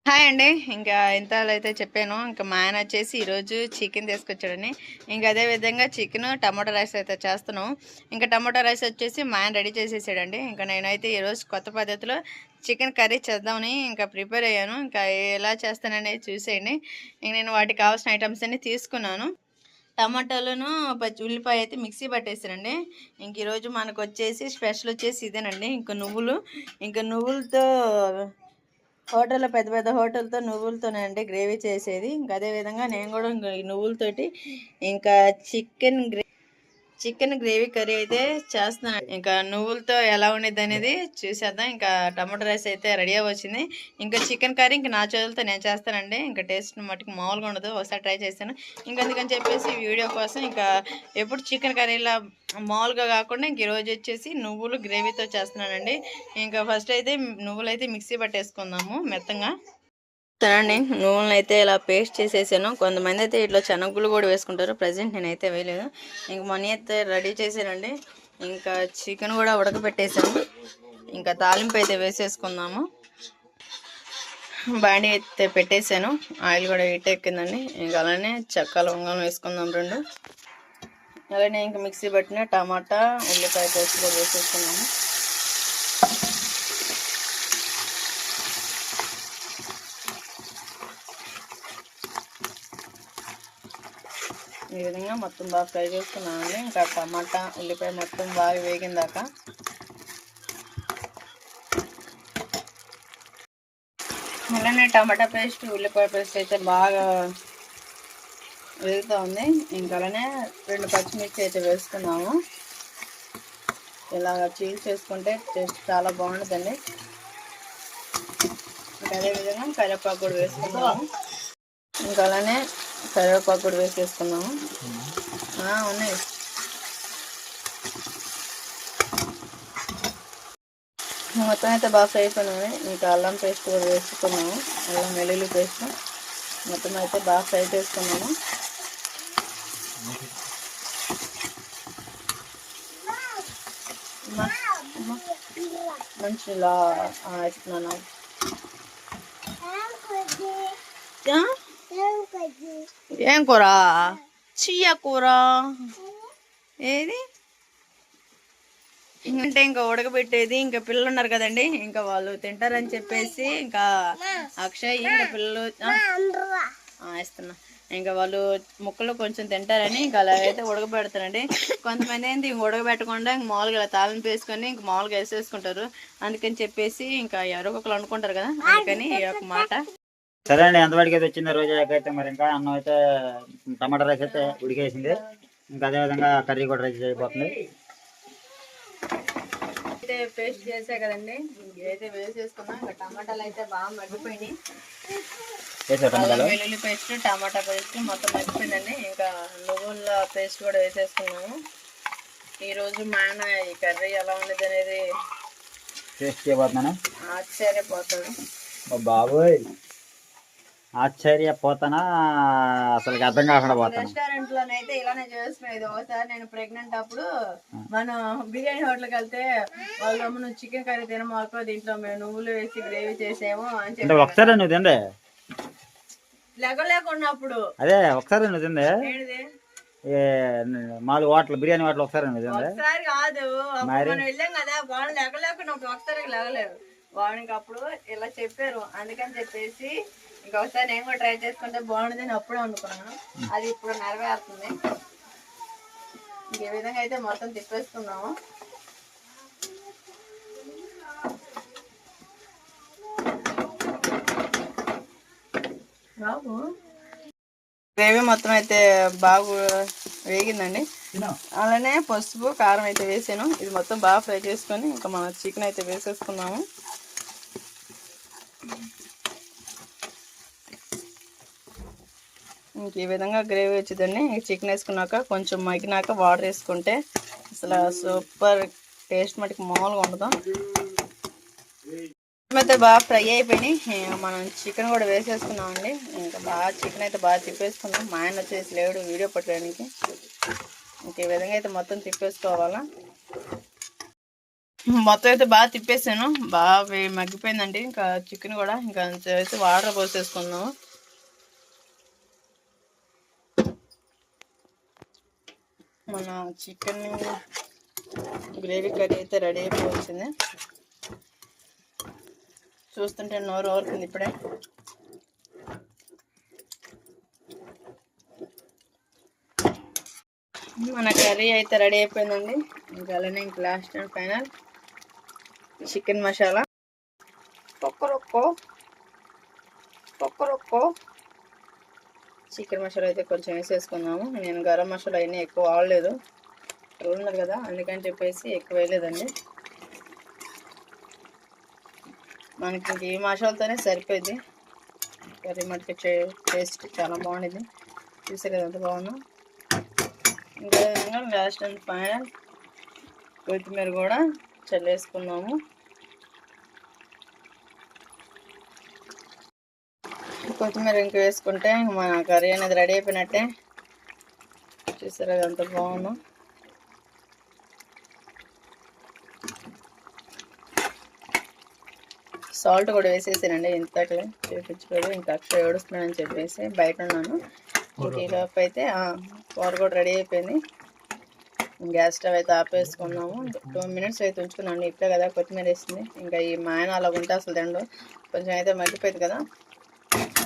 Hi అండి. ఇంకా ఇంతలో అయితే చెప్పాను. ఇంకా మా ఆయన వచ్చేసి ఈరోజు చికెన్ తీసుకొచ్చాడని, ఇంకా అదే విధంగా చికెన్ టమాటో రైస్ అయితే చేస్తున్నాం. ఇంకా టమాటో రైస్ వచ్చేసి మా ఆయన రెడీ చేసేసాడండి. ఇంకా నేనైతే ఈరోజు కొత్త పద్ధతిలో చికెన్ కర్రీ చేద్దామని ఇంకా ప్రిపేర్ అయ్యాను. ఇంకా ఎలా చేస్తాననేది చూసేయండి. ఇంక నేను వాటికి కావాల్సిన ఐటమ్స్ అన్ని తీసుకున్నాను. టమాటాలను పచ్చి ఉల్లిపాయ అయితే మిక్సీ పట్టేసానండి. ఇంక ఈరోజు మనకు వచ్చేసి స్పెషల్ వచ్చేసి ఇదేనండి. ఇంకా నువ్వులతో హోటల్లో పెద్ద పెద్ద హోటల్తో నువ్వులతోనే అండి గ్రేవీ చేసేది. ఇంకా అదేవిధంగా నేను కూడా ఇంకా ఈ నువ్వులతోటి ఇంకా చికెన్ గ్రేవీ కర్రీ అయితే చేస్తున్నాను. ఇంకా నువ్వులతో ఎలా ఉండేది అనేది చూసేద్దాం. ఇంకా టమాటో రైస్ అయితే రెడీ అవ్వచ్చింది. ఇంకా చికెన్ కర్రీ ఇంకా నా చేతులతో నేను చేస్తానండి. ఇంకా టేస్ట్ మటుకు మామూలుగా ఉండదు. ఒకసారి ట్రై చేస్తాను. ఇంకా అందుకని చెప్పేసి వీడియో కోసం ఇంకా ఎప్పుడు చికెన్ కర్రీలా మామూలుగా కాకుండా ఇంక ఈరోజు వచ్చేసి నువ్వులు గ్రేవీతో చేస్తున్నానండి. ఇంకా ఫస్ట్ అయితే నువ్వులు అయితే మిక్సీ పట్టేసుకుందాము మెత్తంగా. తినండి, నువ్వులను అయితే ఇలా పేస్ట్ చేసేసాను. కొంతమంది అయితే ఇట్లా శనగలు కూడా వేసుకుంటారు. ప్రజెంట్ నేనైతే వేయలేదు. ఇంక మనీ అయితే రెడీ చేసానండి. ఇంకా చికెన్ కూడా ఉడకబెట్టేసాను. ఇంకా తాలింపు అయితే వేసేసుకుందాము. బాండి అయితే పెట్టేశాను. ఆయిల్ కూడా హీట్ ఎక్కిందండి. ఇంకా అలానే చెక్క లవంగాలు వేసుకుందాం 2. అలానే ఇంకా మిక్సీ పట్టిన టమాటా ఉల్లిపాయ పేస్ట్ కూడా వేసేసుకున్నాము. ఈ విధంగా మొత్తం బాగా ఫ్రై చేసుకున్నామండి. ఇంకా టమాటా ఉల్లిపాయ మొత్తం బాగా వేగిందాక అలానే టమాటా పేస్ట్ ఉల్లిపాయ పేస్ట్ అయితే బాగా వేగుతూ ఉంది. ఇంకా అలానే 2 పచ్చిమిర్చి అయితే వేసుకున్నాము. ఇలాగ చీజ్ చేసుకుంటే టేస్ట్ చాలా బాగుంటుందండి. ఇంకా అదేవిధంగా కరివేపాకు కూడా వేసుకున్నాము. ఇంకా అలానే కరివేపాకు కూడా వేసేసుకున్నాము. ఉన్నాయి. మొత్తం అయితే బాగా ఫ్రై అయిపోయినాయి. ఇంకా అల్లం పేస్ట్ కూడా వేసుకున్నాము. అల్లం వెల్లుల్లి పేస్ట్ మొత్తం అయితే బాగా ఫ్రై చేసుకున్నాము. మంచిలా వేస్తున్నాను. ఏం కూర? చియ్య కూర. ఏది అంటే ఇంకా ఉడకబెట్టేది. ఇంకా పిల్లలు ఉన్నారు కదండి, ఇంకా వాళ్ళు తింటారని చెప్పేసి ఇంకా అక్షయ్ ఇంకా పిల్లలు ఇస్తున్నా. ఇంకా వాళ్ళు ముక్కలు కొంచెం తింటారని ఇంకా అలాగైతే ఉడకబెడతారండి. కొంతమంది ఏంటి ఇంక ఉడకబెట్టకుండా ఇంక మామూలుగా ఇలా తాలింపు వేసుకొని ఇంక మామూలుగా వేసేసుకుంటారు. అందుకని చెప్పేసి ఇంకా ఎవరో ఒకరు అనుకుంటారు కదా, అందుకని ఈ ఒక మాట. సరే అండి, ఎంతవాడికి అయితే వచ్చింది రోజు అయితే మరి ఇంకా అన్నం అయితే టమాటా రైస్ అయితే ఉడికేసింది. ఇంకా అదేవిధంగా కర్రీ కూడా రైస్ అయిపోతుంది. అయితే పేస్ట్ చేసా కదండి, అయితే వేసేసుకున్నాం. ఇంకా టమాటాలు అయితే బాగా మగ్గిపోయినాయి. వెల్లుల్లి పేస్ట్ టమాటా పేస్ట్ మొత్తం మగ్గిపోయిందండి. ఇంకా నువ్వుల పేస్ట్ కూడా వేసేసుకున్నాము. ఈరోజు మా ఆయన ఈ కర్రీ ఎలా ఉండేది అనేది టేస్ట్ చేయబోతున్నాను. ఆశ్చర్యపోతాను. బాబోయ్, ఆశ్చర్యపోతానా, అసలు అర్థం కాకుండా పోతాను. రెస్టారెంట్ లోనైతే ఇలానే చేసుకునేది. ఒకసారి నేను ప్రెగ్నెంట్ అప్పుడు మనం బిర్యానీ హోటల్కి వెళ్తే వాళ్ళు నువ్వు చికెన్ కర్రీ తినమాకో, దీంట్లో మేము నువ్వులు వేసి గ్రేవీ చేసాము అని చెప్పి. ఒకసారి నువ్వు తిందే లేకున్నప్పుడు అదే ఒకసారి నువ్వు తిందే మాలు హోటల్ బిర్యానీ హోటల్ ఒకసారి నువ్వు తిందే. ఒకసారి కాదు, మనం వెళ్ళాం కదా, వాళ్ళు లేకున్నప్పుడు ఒకసారి లేగలేరు. వాడికి అప్పుడు ఇలా చెప్పారు. అందుకని చెప్పేసి ఇంకొకసారి నేను కూడా ట్రై చేసుకుంటే బాగుంటుంది అని అప్పుడే అనుకున్నాను. అది ఇప్పుడు నెరవేరుతుంది. ఈ విధంగా అయితే మొత్తం తిప్పేసుకున్నాము. గ్రేవీ మొత్తం అయితే బాగా వేగిందండి. అలానే పసుపు కారం అయితే వేసాను. ఇది మొత్తం బాగా ఫ్రై చేసుకొని ఇంకా మన చికెన్ అయితే వేసేసుకున్నాము. ఇంక ఈ విధంగా గ్రేవీ వచ్చిందండి. చికెన్ వేసుకున్నాక కొంచెం మగ్గినాక వాటర్ వేసుకుంటే అసలు సూపర్ టేస్ట్ మటుకు మామూలుగా ఉండదు. అయితే బాగా ఫ్రై అయిపోయినాయి. మనం చికెన్ కూడా వేసేసుకున్నామండి. ఇంకా బాగా చికెన్ అయితే బాగా తిప్పేసుకున్నాం. మా ఆయన వచ్చేసి లేడు వీడియో పట్టడానికి. ఇంక ఈ విధంగా అయితే మొత్తం తిప్పేసుకోవాలా. మొత్తం అయితే బాగా తిప్పేసాను, బాగా మగ్గిపోయిందండి. ఇంకా చికెన్ కూడా ఇంకా అయితే వాటర్ పోసేసుకుందాము. మన చికెన్ గ్రేవీ కర్రీ అయితే రెడీ అయిపోయింది. చూస్తుంటే నోరు ఊరుకుంది ఇప్పుడే. మన కర్రీ అయితే రెడీ అయిపోయిందండి. ఇంకా అలానే ఇంక last and final chicken masala కొక్కరొక్కో చికెన్ మసాలా అయితే కొంచెం వేసేసుకుందాము. నేను గరం మసాలా అయినా ఎక్కువ వాడలేదు, ఉన్నారు కదా అందుకని చెప్పేసి ఎక్కువ వేయలేదండి. మనకి ఇంక ఈ మసాలాతోనే సరిపోయింది. కర్రీ మటుకు టేస్ట్ చాలా బాగుండేది. చూసారు కదా ఎంత బాగుందో. ఇంకా లాస్ట్ అండ్ ఫైనల్ కొత్తిమీర కూడా చల్లేసుకున్నాము. కొత్తిమీర ఇంక వేసుకుంటే మన కర్రీ అనేది రెడీ అయిపోయినట్టే. చూసారు కదా ఎంత బాగుందో. సాల్ట్ కూడా వేసేసానండి, ఇంతకలే చేపించుకోలేదు. ఇంకా అక్షయ ఏడుస్తున్నానని చెప్పేసి బయట ఉన్నాను. ఇంక ఈలోపు అయితే కూర కూడా రెడీ అయిపోయింది. గ్యాస్ స్టవ్ అయితే ఆపేసుకున్నాము. 2 minutes అయితే ఉంచుకున్నాను. ఇప్పుడే కదా కొత్తిమీర వేసింది. ఇంకా ఈ మాయన అలా ఉంటే అసలు తిండు. కొంచెం అయితే మగ్గిపోయింది కదా,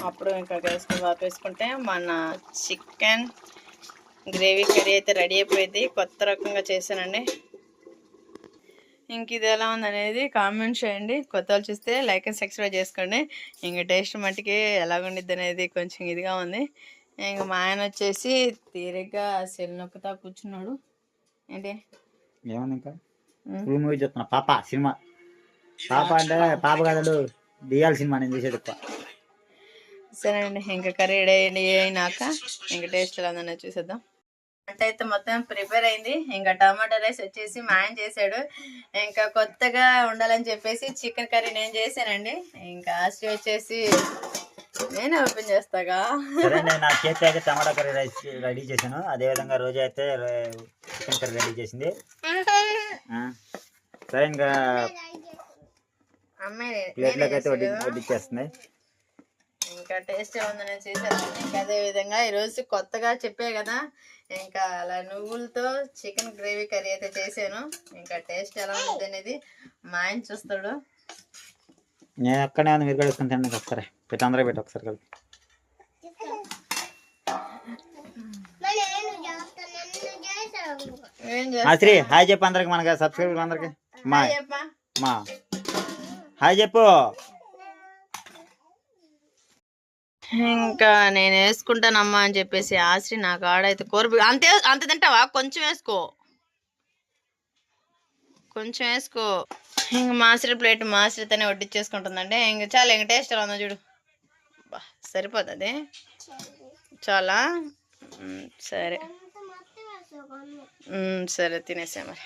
అప్పుడు ఇంకా గ్యాస్ స్టవ్ ఆపేసుకుంటే మన చికెన్ గ్రేవీ కర్రీ అయితే రెడీ అయిపోయింది. కొత్త రకంగా చేశానండి. ఇంక ఇది ఎలా ఉందనేది కామెంట్ చేయండి. కొత్త వాళ్ళు చూస్తే లైక్ అండ్ సబ్స్క్రైబ్ చేసుకోండి. ఇంక టేస్ట్ మట్టికి ఎలాగుండిద్ది అనేది కొంచెం ఇదిగా ఉంది. ఇంక మా ఆయన వచ్చేసి తీరిగ్గా సెల్ నొక్కుతా కూర్చున్నాడు. ఏంటి ఏమన్నా ఇంకా మూవీ చూస్తున్నా. పాప సినిమా. పాప అంటే పాప కథలు దియాల సినిమా నేను చూసేది. సరేనండి, ఇంకా కర్రీ రెడీ అయినాక ఇంకా టేస్ట్ ఎలా ఉందనేది చూసేద్దాం. వంట అయితే మొత్తం ప్రిపేర్ అయింది. ఇంకా టమాటా రైస్ వచ్చేసి మా ఆయన చేశాడు. ఇంకా కొత్తగా ఉండాలని చెప్పేసి చికెన్ కర్రీ నేను చేశానండి. ఇంకా ఆస్ట్రీ వచ్చేసి నేనే ఓపెన్ చేస్తాగా. నా చేతి అయితే టమాటా కర్రీ రైస్ రెడీ చేశాను. అదేవిధంగా రోజు అయితే చికెన్ కర్రీ రెడీ చేసింది. సరే ఇంకా అమ్మాయి ప్లేట్లోకి అయితే వడ్డించేస్తుంది. ఇంకా టేస్ట్ ఎలా ఉందని చేశాను. ఇంకా అదే విధంగా ఈరోజు కొత్తగా చెప్పే కదా, ఇంకా అలా నువ్వులతో చికెన్ గ్రేవీ కర్రీ అయితే చేశాను. ఇంకా టేస్ట్ ఎలా ఉంది అనేది మా ఆయన చూస్తాడు. నేను అక్కడే మీరు కూడా వేసుకుని తిండి ఒకసారి పెట్టి అందరూ పెట్టి ఒకసారి కలిపి. శ్రీ హాయ్ చెప్పు అందరికి, మనకి సబ్స్క్రైబర్ అందరికి మా హాయ్ చెప్పు. ఇంకా నేను వేసుకుంటానమ్మా అని చెప్పేసి ఆశ్రీ నాకు ఆడైతే కూర అంతే తింటావా, కొంచెం వేసుకో ఇంక మాసిరి ప్లేట్ మాసిరితోనే వడ్డించేసుకుంటుందండి. ఇంక చాలా ఇంక టేస్ట్ ఎలా ఉందో చూడు. బా సరిపోతుంది చాలా. సరే సరే తినేసా మరి.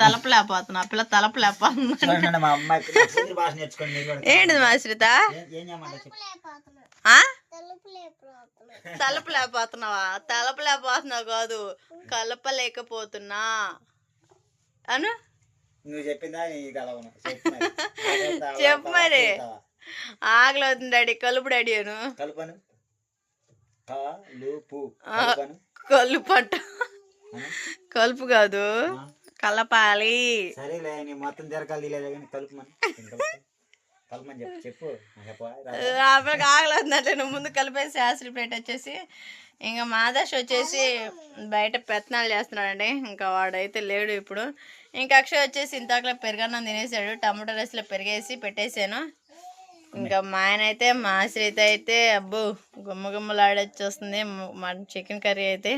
తలపలేకపోతున్నా పిల్ల తలపలేకపోతున్నా. ఏంటిది మాశ్రిత, తలపలేకపోతున్నావా? తలపలేకపోతున్నావు కాదు, కలపలేకపోతున్నా అను. నువ్వు చెప్పిందా? చెప్పు మరి. ఆకలి అవుతుంది డాడీ, కలుపు డాడీ అను. కలుపను కలుపంట, కలుపు కాదు కలపాలి. సరేలే నీ మొత్తం జరగాలి కలుపుమని చెప్పు. ఆకలి అవుతుందంటే నువ్వు ముందు కలిపేసి ఆసిరి ప్లేట్ వచ్చేసి. ఇంకా మాదాష్ వచ్చేసి బయట పెత్తనాలు చేస్తున్నాడండి. ఇంకా వాడైతే లేడు ఇప్పుడు. ఇంకా అక్షయ్ వచ్చేసి ఇంతకులో పెరుగన్నం తినేసాడు. టమాటో రైస్లో పెరిగేసి పెట్టేసాను. ఇంకా మా ఆయన అయితే మా ఆశ్రిత అయితే అబ్బో గుమ్మలాడొచ్చేస్తుంది మన చికెన్ కర్రీ అయితే.